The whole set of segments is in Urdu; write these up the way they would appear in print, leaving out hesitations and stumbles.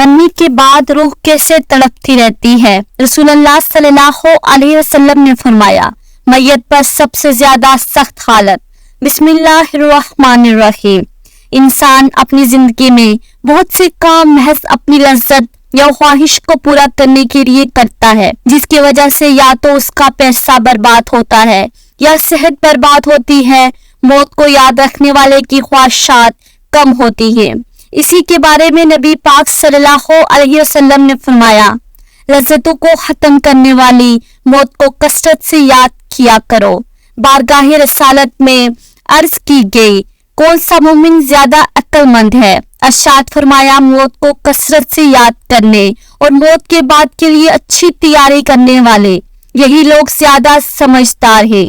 مرنے کے بعد روح کیسے تڑپتی رہتی ہے۔ رسول اللہ صلی اللہ علیہ وسلم نے فرمایا، میت پر سب سے زیادہ سخت حالت۔ بسم اللہ الرحمن الرحیم۔ انسان اپنی زندگی میں بہت سے کام محض اپنی لذت یا خواہش کو پورا کرنے کے لیے کرتا ہے، جس کی وجہ سے یا تو اس کا پیسہ برباد ہوتا ہے یا صحت برباد ہوتی ہے۔ موت کو یاد رکھنے والے کی خواہشات کم ہوتی ہے۔ اسی کے بارے میں نبی پاک صلی اللہ علیہ وسلم نے فرمایا، لذتوں کو ختم کرنے والی موت کو کثرت سے یاد کیا کرو۔ بارگاہ رسالت میں عرض کی گئی، کون سا مومن زیادہ عقل مند ہے؟ ارشاد فرمایا، موت کو کثرت سے یاد کرنے اور موت کے بعد کے لیے اچھی تیاری کرنے والے، یہی لوگ زیادہ سمجھدار ہیں۔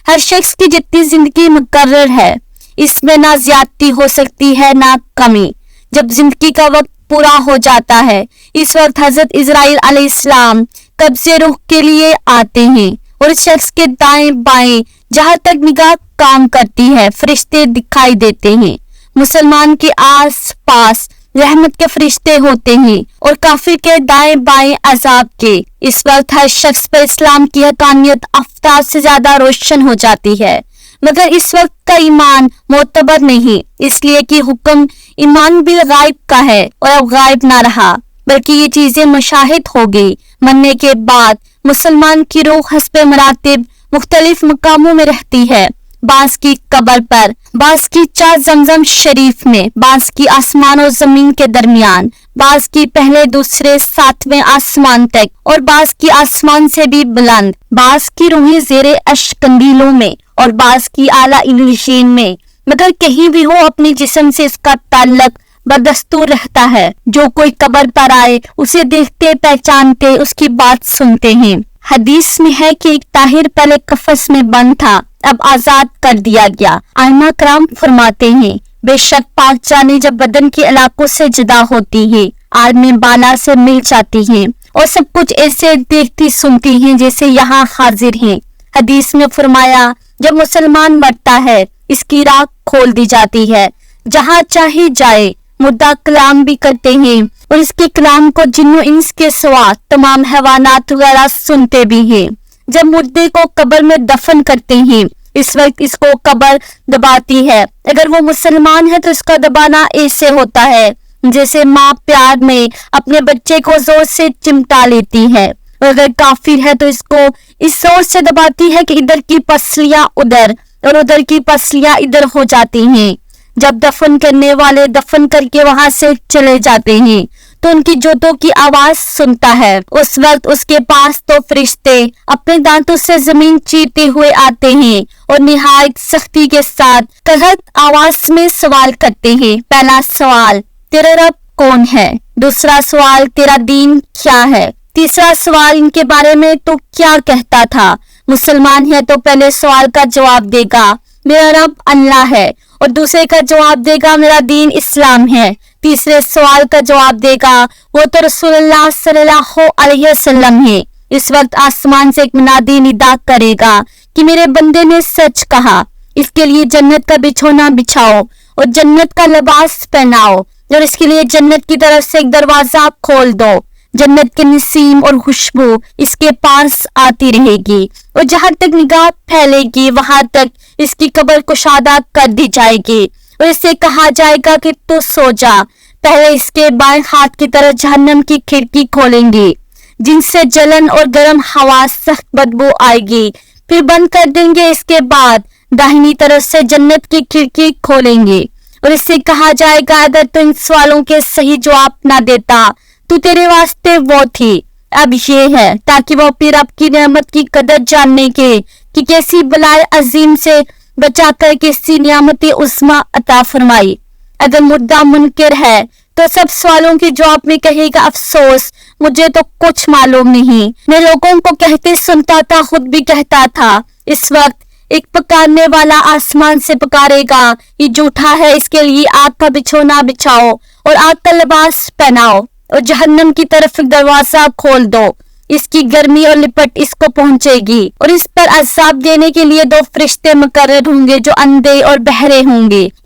ہر شخص کی جتنی زندگی مقرر ہے، اس میں نہ زیادتی ہو سکتی ہے نہ کمی۔ جب زندگی کا وقت پورا ہو جاتا ہے، اس وقت حضرت اسرائیل علیہ السلام قبضے روح کے لیے آتے ہیں اور اس شخص کے دائیں بائیں جہاں تک نگاہ کام کرتی ہے فرشتے دکھائی دیتے ہیں۔ مسلمان کے آس پاس رحمت کے فرشتے ہوتے ہیں اور کافر کے دائیں بائیں عذاب کے۔ اس وقت ہر شخص پر اسلام کی حقانیت آفتاب سے زیادہ روشن ہو جاتی ہے، مگر اس وقت کا ایمان معتبر نہیں، اس لیے کہ حکم ایمان بالغیب کا ہے اور اب غائب نہ رہا بلکہ یہ چیزیں مشاہد ہو گئی۔ مرنے کے بعد مسلمان کی روح حسب مراتب مختلف مقاموں میں رہتی ہے، بعض کی قبر پر، بعض کی چار زمزم شریف میں، بعض کی آسمان و زمین کے درمیان، بعض کی پہلے دوسرے ساتویں آسمان تک اور بعض کی آسمان سے بھی بلند، بعض کی روحیں زیر عرش قندیلوں میں اور بعض کی اعلیٰ علیشین میں، مگر کہیں بھی ہو اپنے جسم سے اس کا تعلق بدستور رہتا ہے۔ جو کوئی قبر پر آئے اسے دیکھتے پہچانتے اس کی بات سنتے ہیں۔ حدیث میں ہے کہ ایک طاہر پہلے قفس میں بند تھا، اب آزاد کر دیا گیا۔ ائمہ کرام فرماتے ہیں، بے شک پاک جانیں جب بدن کے علاقوں سے جدا ہوتی ہے، عالم بالا سے مل جاتی ہیں اور سب کچھ ایسے دیکھتی سنتی ہیں جیسے یہاں حاضر ہیں۔ حدیث میں فرمایا، جب مسلمان مرتا ہے اس کی راہ کھول دی جاتی ہے، جہاں چاہے جائے۔ مردہ کلام بھی کرتے ہیں اور اس کے کلام کو جن و انس کے سوا تمام حیوانات وغیرہ سنتے بھی ہیں۔ جب مردے کو قبر میں دفن کرتے ہیں اس وقت اس کو قبر دباتی ہے۔ اگر وہ مسلمان ہے تو اس کا دبانا ایسے ہوتا ہے جیسے ماں پیار میں اپنے بچے کو زور سے چمٹا لیتی ہے، اور اگر کافر ہے تو اس کو اس زور سے دباتی ہے کہ ادھر کی پسلیاں ادھر اور ادھر کی پسلیاں ادھر ہو جاتی ہیں۔ جب دفن کرنے والے دفن کر کے وہاں سے چلے جاتے ہیں تو ان کی جوتوں کی آواز سنتا ہے۔ اس وقت اس کے پاس تو فرشتے اپنے دانتوں سے زمین چیرتے ہوئے آتے ہیں اور نہایت سختی کے ساتھ قحط آواز میں سوال کرتے ہیں۔ پہلا سوال، تیرا رب کون ہے؟ دوسرا سوال، تیرا دین کیا ہے؟ تیسرا سوال، ان کے بارے میں تو کیا کہتا تھا؟ مسلمان ہے تو پہلے سوال کا جواب دے گا، میرا رب اللہ ہے، اور دوسرے کا جواب دے گا، میرا دین اسلام ہے۔ تیسرے سوال کا جواب دے گا، وہ تو رسول اللہ صلی اللہ علیہ وسلم ہے۔ اس وقت آسمان سے ایک منادی ندا کرے گا کہ میرے بندے نے سچ کہا، اس کے لیے جنت کا بچھونا بچھاؤ اور جنت کا لباس پہناؤ، اور اس کے لیے جنت کی طرف سے ایک دروازہ کھول دو۔ جنت کے نسیم اور خوشبو اس کے پاس آتی رہے گی اور جہاں تک نگاہ پھیلے گی وہاں تک اس کی قبر کشادہ کر دی جائے گی، اور اس سے کہا جائے گا کہ تو سو جا۔ پہلے اس کے بائیں ہاتھ کی طرف جہنم کی کھڑکی کھولیں گی جن سے جلن اور گرم ہوا سخت بدبو آئے گی، پھر بند کر دیں گے۔ اس کے بعد داہنی طرف سے جنت کی کھڑکی کھولیں گے اور اس سے کہا جائے گا، اگر تو ان سوالوں کے صحیح جواب نہ دیتا تو تیرے واسطے وہ تھی، اب یہ ہے، تاکہ وہ اپنی رب کی نعمت کی قدر جاننے کے کہ کیسی بلائے عظیم سے بچا کر کیسی نعمت عظمی عطا فرمائی۔ اگر مردہ منکر ہے تو سب سوالوں کے جواب میں کہے گا، افسوس مجھے تو کچھ معلوم نہیں، میں لوگوں کو کہتے سنتا تھا، خود بھی کہتا تھا۔ اس وقت ایک پکارنے والا آسمان سے پکارے گا، یہ جھوٹا ہے، اس کے لیے آگ کا بچھونا بچھاؤ اور آگ کا لباس پہناؤ اور جہنم کی طرف ایک دروازہ کھول دو۔ اس کی گرمی اور لپٹ اس کو پہنچے گی اور اس پر عذاب دینے کے لیے 2 فرشتے مقرر ہوں گے جو اندھے اور بہرے ہوں گے،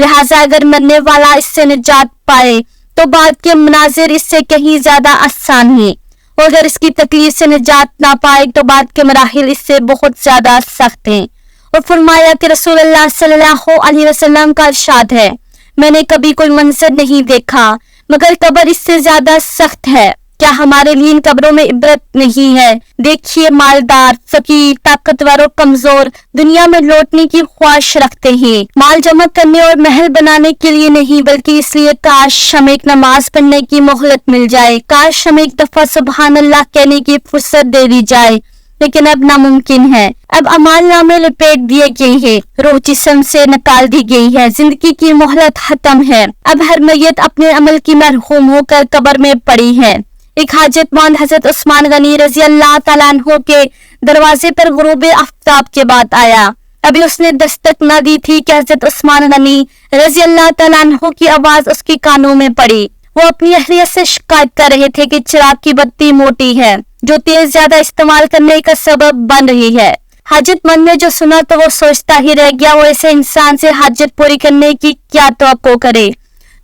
لہٰذا اگر مرنے والا اس سے نجات پائے تو بعد کے مناظر اس سے کہیں زیادہ آسان ہیں، اور اگر اس کی تکلیف سے نجات نہ پائے تو بعد کے مراحل اس سے بہت زیادہ سخت ہیں۔ اور فرمایا کہ رسول اللہ صلی اللہ علیہ وسلم کا ارشاد ہے، میں نے کبھی کوئی منظر نہیں دیکھا مگر قبر اس سے زیادہ سخت ہے۔ کیا ہمارے لیے ان قبروں میں عبرت نہیں ہے؟ دیکھیے، مالدار، فقیر، طاقتور اور کمزور دنیا میں لوٹنے کی خواہش رکھتے ہیں، مال جمع کرنے اور محل بنانے کے لیے نہیں، بلکہ اس لیے کاش ہمیں ایک نماز پڑھنے کی مہلت مل جائے، کاش ہمیں ایک دفعہ سبحان اللہ کہنے کی فرصت دے دی جائے، لیکن اب ناممکن ہے۔ اب اعمال نامے لپیٹ دیے گئے ہیں، روح جسم سے نکال دی گئی ہے، زندگی کی مہلت ختم ہے، اب ہر میت اپنے عمل کی محروم ہو کر قبر میں پڑی ہے۔ ایک حاجت مند حضرت عثمان غنی رضی اللہ تعالیٰ عنہ کے دروازے پر غروب آفتاب کے بعد آیا۔ ابھی اس نے دستک نہ دی تھی کہ حضرت عثمان غنی رضی اللہ تعالیٰ عنہ کی آواز اس کے کانوں میں پڑی۔ وہ اپنی اہلیت سے شکایت کر رہے تھے کہ چراغ کی بتی موٹی ہے جو تیل زیادہ استعمال کرنے کا سبب بن رہی ہے۔ حاجت مند نے جو سنا تو وہ سوچتا ہی رہ گیا، وہ ایسے انسان سے حاجت پوری کرنے کی کیا توقع کرے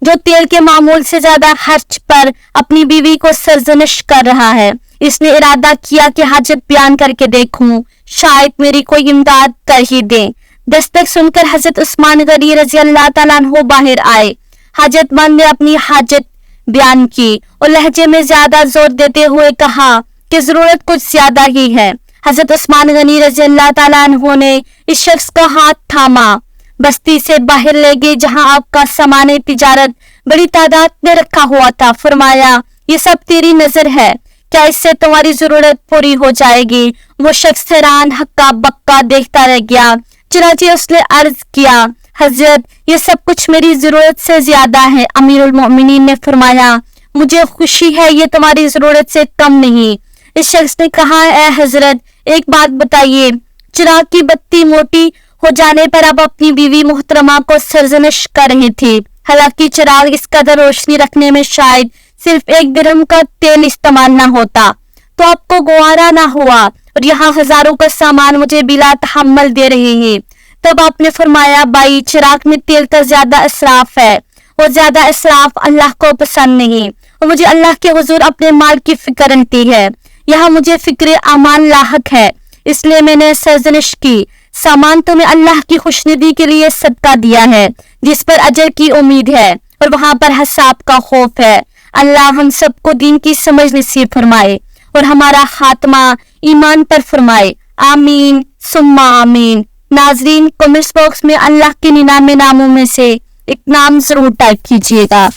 جو تیل کے معمول سے زیادہ خرچ پر اپنی بیوی کو سرزنش کر رہا ہے۔ اس نے ارادہ کیا کہ حاجت بیان کر کے دیکھوں، شاید میری کوئی امداد کر ہی دے۔ دستک سن کر حضرت عثمان غنی رضی اللہ تعالیٰ عنہ باہر آئے۔ حاجت مند نے اپنی حاجت بیان کی اور لہجے میں زیادہ زور دیتے ہوئے کہا کہ ضرورت کچھ زیادہ ہی ہے۔ حضرت عثمان غنی رضی اللہ تعالیٰ عنہ نے اس شخص کا ہاتھ تھاما، بستی سے باہر لے گئے جہاں آپ کا سامان تجارت بڑی تعداد میں رکھا ہوا تھا۔ فرمایا، یہ سب تیری نظر ہے، کیا اس سے تمہاری ضرورت پوری ہو جائے گی؟ وہ شخص حیران ہکا بکا دیکھتا رہ گیا۔ چنانچہ اس نے عرض کیا، حضرت یہ سب کچھ میری ضرورت سے زیادہ ہے۔ امیر المؤمنین نے فرمایا، مجھے خوشی ہے یہ تمہاری ضرورت سے کم نہیں۔ اس شخص نے کہا، اے حضرت ایک بات بتائیے، چراغ کی بتی موٹی ہو جانے پر آپ اپنی بیوی محترمہ کو سرزنش کر رہے تھے، حالانکہ چراغ اس قدر روشنی رکھنے میں شاید صرف 1 درہم کا تیل استعمال نہ ہوتا تو آپ کو گوارا نہ ہوا، اور یہاں ہزاروں کا سامان مجھے بلا تحمل دے رہے ہیں۔ تب آپ نے فرمایا، بھائی چراغ میں تیل کا زیادہ اسراف ہے اور زیادہ اسراف اللہ کو پسند نہیں، اور مجھے اللہ کے حضور اپنے مال کی فکر رہتی ہے، یہاں مجھے فکر امان لاحق ہے، اس لیے میں نے سرزنش کی۔ سامان تو میں اللہ کی خوشنودی کے لیے صدقہ دیا ہے جس پر اجر کی امید ہے اور وہاں پر حساب کا خوف ہے۔ اللہ ہم سب کو دین کی سمجھ نصیب فرمائے اور ہمارا خاتمہ ایمان پر فرمائے، آمین ثم آمین۔ ناظرین، کمنٹس باکس میں اللہ کے 99 ناموں میں سے ایک نام ضرور ٹائپ کیجیے گا۔